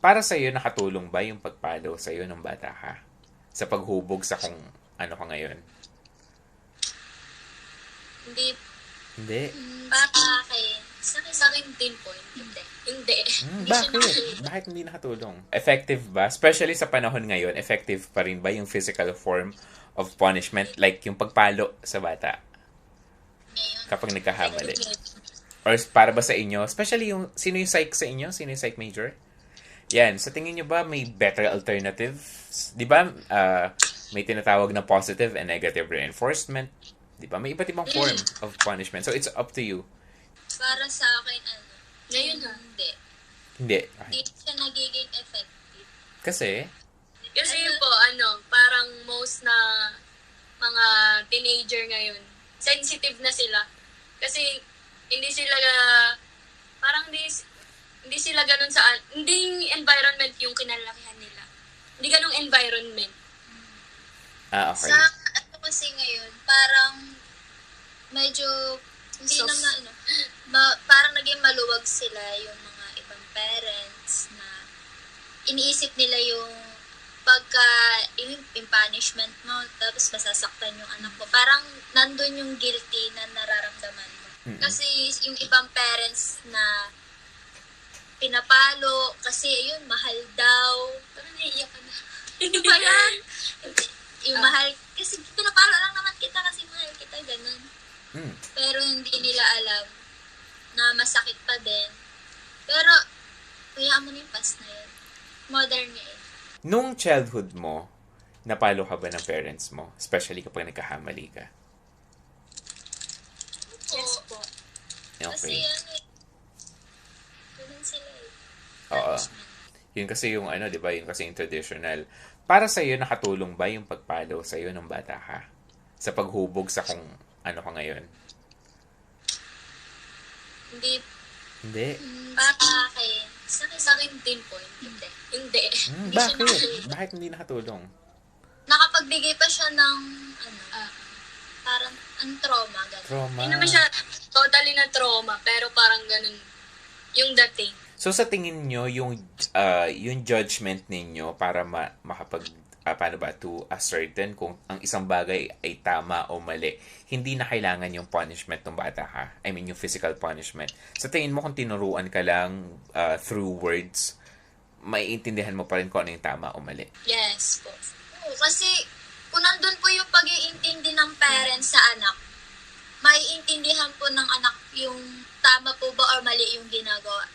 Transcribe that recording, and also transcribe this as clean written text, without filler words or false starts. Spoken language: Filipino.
Para sa'yo, nakatulong ba yung pagpalo sa'yo nung bata ka? Sa paghubog sa kung ano ka ngayon? Hindi, Hindi. para akin, sa akin din po, hindi. Hindi. Hindi siya Bakit? Bakit hindi nakatulong? Effective ba? Especially sa panahon ngayon, effective pa rin ba yung physical form of punishment? Like yung pagpalo sa bata ngayon. kapag nagkahamali? Or para ba sa inyo? Especially yung, sino yung psych sa inyo? Sino yung psych major? Yan, sa tingin nyo ba may better alternatives? Di ba may tinatawag na positive and negative reinforcement? Di ba? May iba't ibang form of punishment. So it's up to you. Para sa akin, ngayon hindi. Hindi. Hindi siya nagiging effective. Kasi, Kasi po, parang most na mga teenager ngayon, sensitive na sila. Kasi hindi sila, parang hindi sila ganun hindi yung environment yung kinalakihan nila. Hindi ganung environment. okay. Sa kasi ngayon, parang medyo hindi Soft. naman parang naging maluwag sila yung mga ibang parents na iniisip nila yung pagka yung punishment mo tapos masasaktan yung anak mo. Parang nandun yung guilty na nararamdaman mo. Kasi yung ibang parents na pinapalo kasi yun, mahal daw. Parang naiiyak ka na. Ano ba yan? Yung mahal, kasi pinapalo lang naman kita kasi mahal kita, ganun. Pero hindi nila alam na masakit pa din. Pero, kaya mo na yung past na yun. Modern nga eh. Nung childhood mo, napalo ka ba ng parents mo? Especially kapag nagkahamali ka. Yes po. Kasi Okay. ganun sila eh. Oo. Yun kasi yung di ba? Yun kasi yung traditional. Para sa'yo, nakatulong ba yung pagpalo sa'yo nung bata ka? Sa paghubog sa kung ano ka ngayon? Hindi, Hindi. para akin, sa akin din po, hindi. Hindi. Bakit? Bakit hindi nakatulong? Nakapagbigay pa siya ng, parang, ang trauma, ganun. Trauma. Hindi naman siya totally na trauma, pero parang ganun yung dating. So sa tingin nyo, yung judgment ninyo para makapag paano ba to ascertain kung ang isang bagay ay tama o mali, hindi na kailangan yung punishment ng bata ka. I mean, yung physical punishment. Sa tingin mo, kung tinuruan ka lang through words, maiintindihan mo pa rin kung ano yung tama o mali. Yes po. Oo, kasi kung nandun po yung pag-iintindi ng parents sa anak, maiintindihan po ng anak yung tama po ba or mali yung ginagawa.